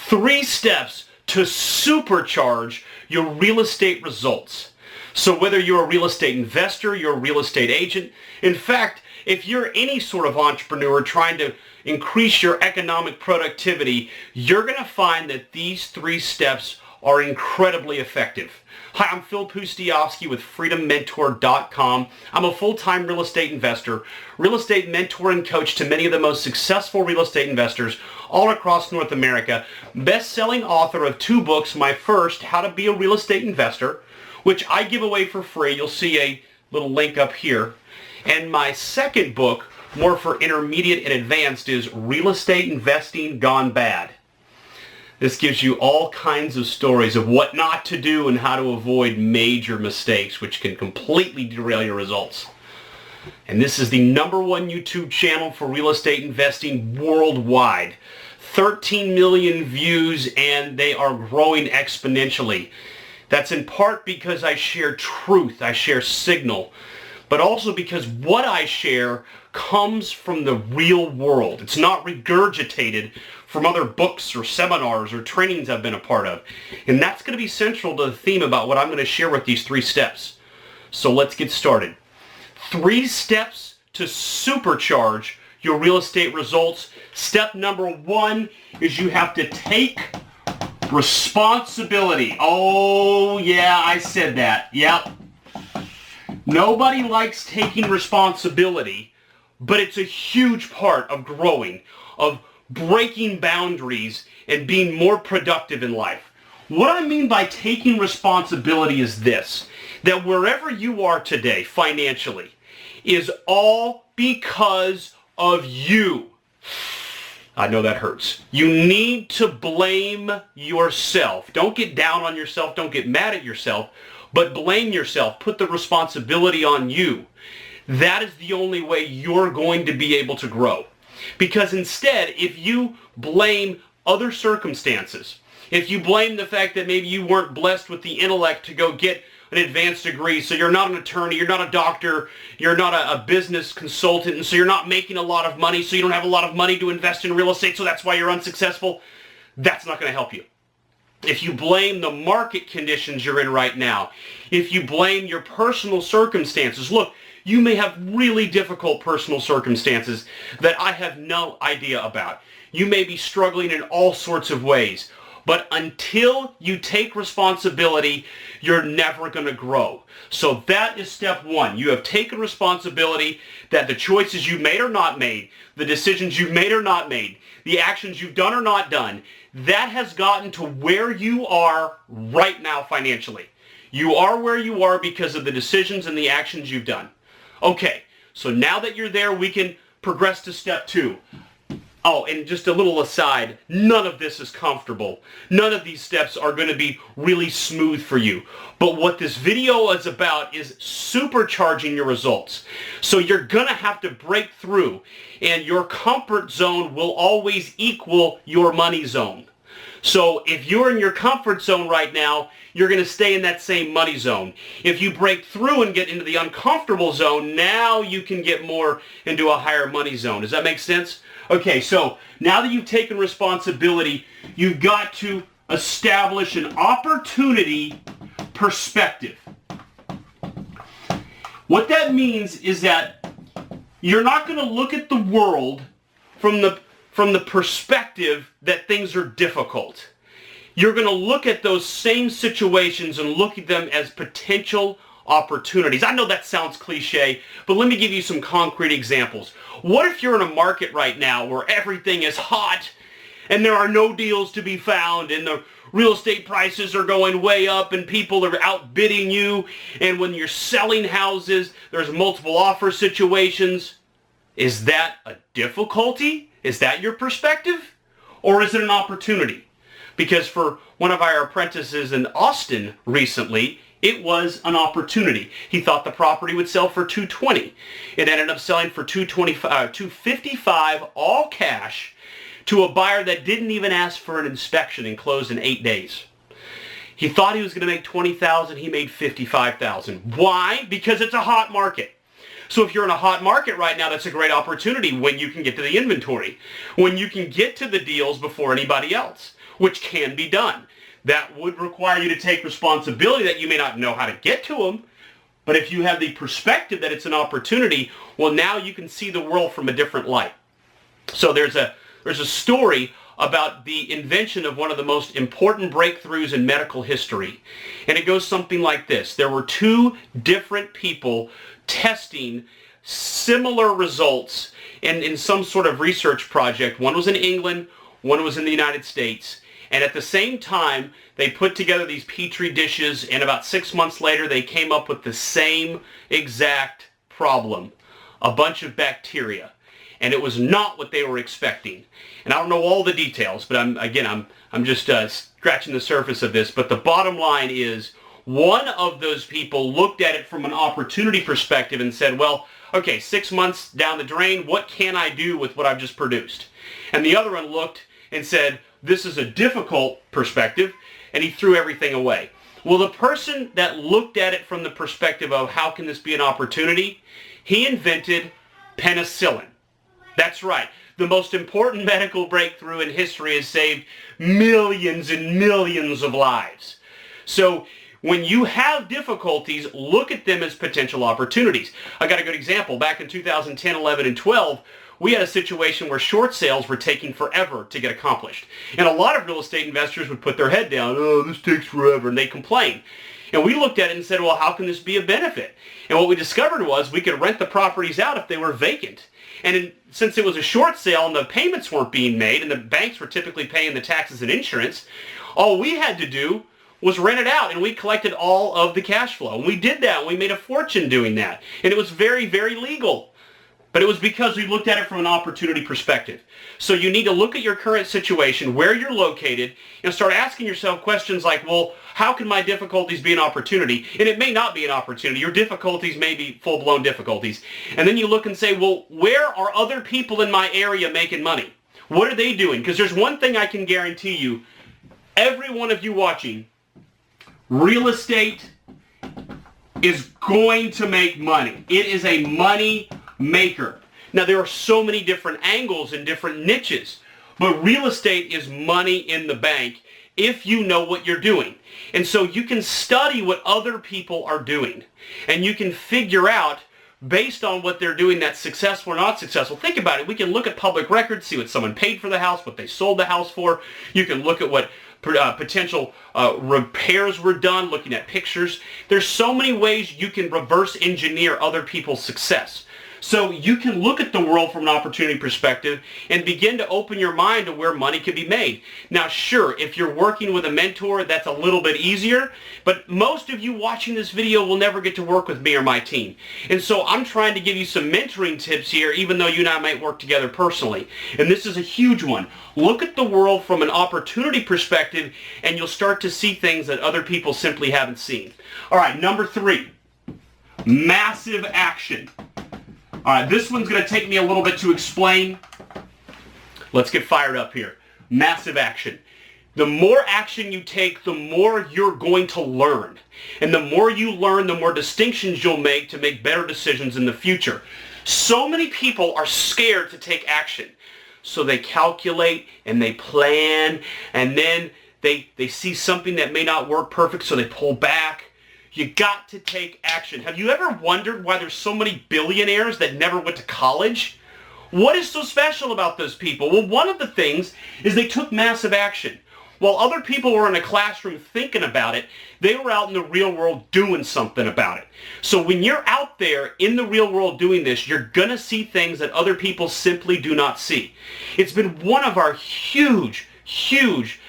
3 steps to supercharge your real estate results. So whether you're a real estate investor, you're a real estate agent, in fact, if you're any sort of entrepreneur trying to increase your economic productivity, you're going to find that these 3 steps are incredibly effective. Hi, I'm Phil Pustiowski with freedommentor.com. I'm a full-time real estate investor, real estate mentor and coach to many of the most successful real estate investors all across North America, best-selling author of 2 books. My first, How to Be a Real Estate Investor, which I give away for free. You'll see a little link up here. And my second book, more for intermediate and advanced, is Real Estate Investing Gone Bad. This gives you all kinds of stories of what not to do and how to avoid major mistakes, which can completely derail your results. And this is the #1 YouTube channel for real estate investing worldwide. 13 million views, and they are growing exponentially. That's in part because I share truth, I share signal, but also because what I share comes from the real world. It's not regurgitated from other books or seminars or trainings I've been a part of. And that's going to be central to the theme about what I'm going to share with these 3 steps. So let's get started. 3 steps to supercharge your real estate results. Step number 1 is you have to take responsibility. Oh yeah, I said that. Yep. Nobody likes taking responsibility, but it's a huge part of growing, of breaking boundaries and being more productive in life. What I mean by taking responsibility is this, that wherever you are today financially is all because of you. I know that hurts. You need to blame yourself. Don't get down on yourself. Don't get mad at yourself, but blame yourself. Put the responsibility on you. That is the only way you're going to be able to grow. Because instead, if you blame other circumstances, if you blame the fact that maybe you weren't blessed with the intellect to go get an advanced degree, so you're not an attorney, you're not a doctor, you're not a business consultant, and so you're not making a lot of money, so you don't have a lot of money to invest in real estate, so that's why you're unsuccessful, that's not going to help you. If you blame the market conditions you're in right now, if you blame your personal circumstances, look, you may have really difficult personal circumstances that I have no idea about. You may be struggling in all sorts of ways. But until you take responsibility, you're never going to grow. So that is step 1. You have taken responsibility that the choices you made or not made, the decisions you've made or not made, the actions you've done or not done, that has gotten to where you are right now financially. You are where you are because of the decisions and the actions you've done. Okay, so now that you're there, we can progress to step 2. Oh, and just a little aside, none of this is comfortable. None of these steps are going to be really smooth for you. But what this video is about is supercharging your results. So you're going to have to break through, and your comfort zone will always equal your money zone. So if you're in your comfort zone right now, you're going to stay in that same money zone. If you break through and get into the uncomfortable zone, now you can get more into a higher money zone. Does that make sense? Okay, so now that you've taken responsibility, you've got to establish an opportunity perspective. What that means is that you're not going to look at the world from the perspective that things are difficult. You're going to look at those same situations and look at them as potential opportunities. I know that sounds cliche, but let me give you some concrete examples. What if you're in a market right now where everything is hot and there are no deals to be found and the real estate prices are going way up and people are outbidding you, and when you're selling houses, there's multiple offer situations? Is that a difficulty? Is that your perspective? Or is it an opportunity? Because for one of our apprentices in Austin recently, it was an opportunity. He thought the property would sell for $220. It ended up selling for $255 all cash to a buyer that didn't even ask for an inspection and closed in 8 days. He thought he was going to make $20,000. He made $55,000. Why? Because it's a hot market. So if you're in a hot market right now, that's a great opportunity when you can get to the inventory, when you can get to the deals before anybody else, which can be done. That would require you to take responsibility that you may not know how to get to them. But if you have the perspective that it's an opportunity, well, now you can see the world from a different light. So there's a story about the invention of one of the most important breakthroughs in medical history. And it goes something like this. There were two different people testing similar results in some sort of research project. One was in England, one was in the United States. And at the same time, they put together these petri dishes, and about 6 months later, they came up with the same exact problem. A bunch of bacteria. And it was not what they were expecting. And I don't know all the details, but I'm just scratching the surface of this. But the bottom line is, one of those people looked at it from an opportunity perspective and said, well, okay, 6 months down the drain, what can I do with what I've just produced? And the other one looked and said, this is a difficult perspective, and he threw everything away. Well, the person that looked at it from the perspective of how can this be an opportunity, he invented penicillin. That's right. The most important medical breakthrough in history has saved millions and millions of lives. So when you have difficulties, look at them as potential opportunities. I got a good example. Back in 2010, 11, and 12, we had a situation where short sales were taking forever to get accomplished. And a lot of real estate investors would put their head down, oh, this takes forever, and they complain. And we looked at it and said, well, how can this be a benefit? And what we discovered was we could rent the properties out if they were vacant. And since it was a short sale and the payments weren't being made and the banks were typically paying the taxes and insurance, all we had to do was rent it out, and we collected all of the cash flow. And we did that, and we made a fortune doing that. And it was very, very legal. But it was because we looked at it from an opportunity perspective. So you need to look at your current situation, where you're located, and start asking yourself questions like, well, how can my difficulties be an opportunity? And it may not be an opportunity. Your difficulties may be full-blown difficulties. And then you look and say, well, where are other people in my area making money? What are they doing? Because there's one thing I can guarantee you, every one of you watching, real estate is going to make money. It is a money maker. Now, there are so many different angles and different niches, but real estate is money in the bank if you know what you're doing. And so you can study what other people are doing, and you can figure out based on what they're doing that's successful or not successful. Think about it. We can look at public records, see what someone paid for the house, what they sold the house for. You can look at what potential repairs were done, looking at pictures. There's so many ways you can reverse engineer other people's success. So you can look at the world from an opportunity perspective and begin to open your mind to where money can be made. Now, sure, if you're working with a mentor, that's a little bit easier, but most of you watching this video will never get to work with me or my team. And so I'm trying to give you some mentoring tips here, even though you and I might work together personally. And this is a huge one. Look at the world from an opportunity perspective, and you'll start to see things that other people simply haven't seen. All right, number 3, massive action. All right, this one's going to take me a little bit to explain. Let's get fired up here. Massive action. The more action you take, the more you're going to learn. And the more you learn, the more distinctions you'll make to make better decisions in the future. So many people are scared to take action. So they calculate and they plan, and then they see something that may not work perfect, so they pull back. You got to take action. Have you ever wondered why there's so many billionaires that never went to college? What is so special about those people? Well, one of the things is they took massive action. While other people were in a classroom thinking about it, they were out in the real world doing something about it. So when you're out there in the real world doing this, you're going to see things that other people simply do not see. It's been one of our huge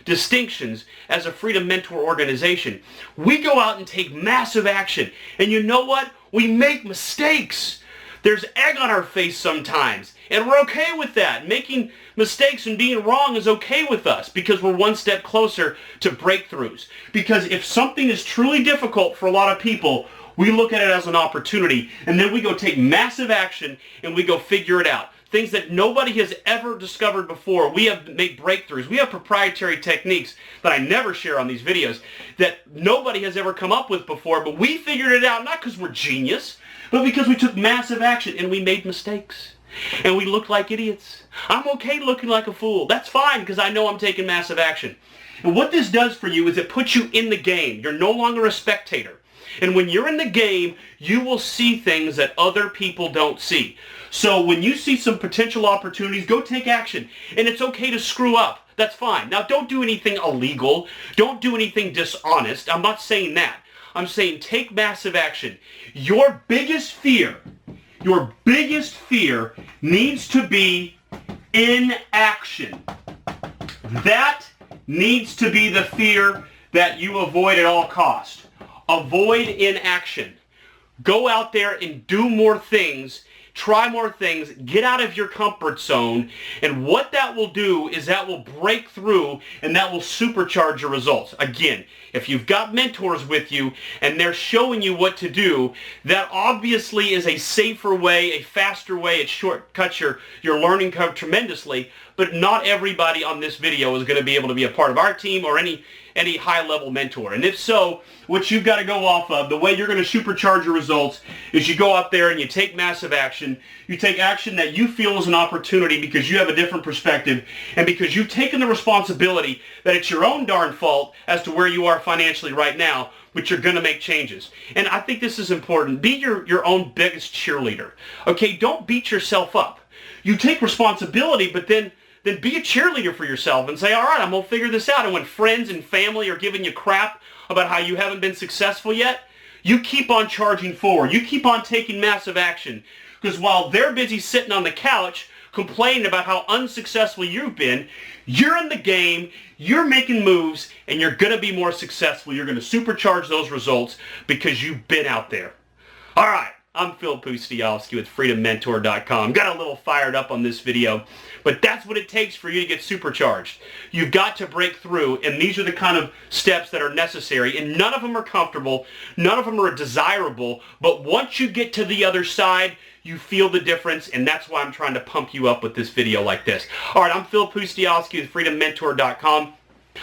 distinctions as a Freedom Mentor organization. We go out and take massive action. And you know what? We make mistakes. There's egg on our face sometimes. And we're okay with that. Making mistakes and being wrong is okay with us because we're one step closer to breakthroughs. Because if something is truly difficult for a lot of people, we look at it as an opportunity, and then we go take massive action and we go figure it out. Things that nobody has ever discovered before. We have made breakthroughs. We have proprietary techniques that I never share on these videos that nobody has ever come up with before, but we figured it out not because we're genius, but because we took massive action and we made mistakes. and we look like idiots. I'm okay looking like a fool. That's fine because I know I'm taking massive action. And what this does for you is it puts you in the game. You're no longer a spectator. And when you're in the game, you will see things that other people don't see. So when you see some potential opportunities, go take action. And it's okay to screw up. That's fine. Now, don't do anything illegal. Don't do anything dishonest. I'm not saying that. I'm saying take massive action. Your biggest fear needs to be inaction. That needs to be the fear that you avoid at all costs. Avoid inaction. Go out there and do more things. Try more things, get out of your comfort zone, and what that will do is that will break through and that will supercharge your results. Again, if you've got mentors with you and they're showing you what to do, that obviously is a safer way, a faster way. It shortcuts your learning curve tremendously, but not everybody on this video is going to be able to be a part of our team or any high-level mentor. And if so, what you've got to go off of, the way you're going to supercharge your results, is you go out there and you take massive action. You take action that you feel is an opportunity because you have a different perspective and because you've taken the responsibility that it's your own darn fault as to where you are financially right now, but you're going to make changes. And I think this is important. Be your own biggest cheerleader. Okay, don't beat yourself up. You take responsibility, but then be a cheerleader for yourself and say, all right, I'm going to figure this out. And when friends and family are giving you crap about how you haven't been successful yet, you keep on charging forward. You keep on taking massive action. Because while they're busy sitting on the couch complaining about how unsuccessful you've been, you're in the game, you're making moves, and you're going to be more successful. You're going to supercharge those results because you've been out there. All right. I'm Phil Pustialski with FreedomMentor.com. Got a little fired up on this video, but that's what it takes for you to get supercharged. You've got to break through, and these are the kind of steps that are necessary, and none of them are comfortable, none of them are desirable, but once you get to the other side, you feel the difference, and that's why I'm trying to pump you up with this video like this. All right, I'm Phil Pustialski with FreedomMentor.com.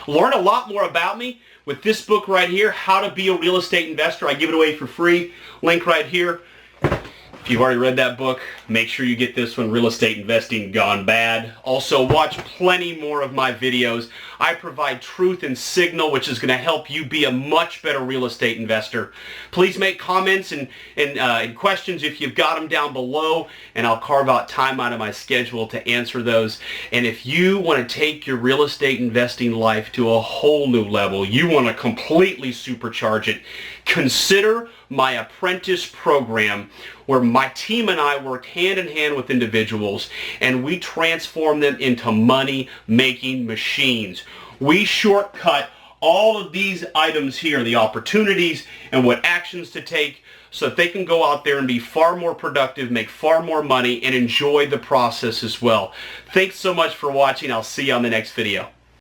Learn a lot more about me with this book right here, How to Be a Real Estate Investor. I give it away for free. Link right here. If you've already read that book, make sure you get this one, Real Estate Investing Gone Bad. Also, watch plenty more of my videos. I provide truth and signal, which is going to help you be a much better real estate investor. Please make comments and questions if you've got them down below, and I'll carve out time out of my schedule to answer those. And if you want to take your real estate investing life to a whole new level, you want to completely supercharge it, consider my apprentice program, where my team and I work hand in hand with individuals and we transform them into money-making machines. We shortcut all of these items here, the opportunities and what actions to take, so that they can go out there and be far more productive, make far more money, and enjoy the process as well. Thanks so much for watching. I'll see you on the next video.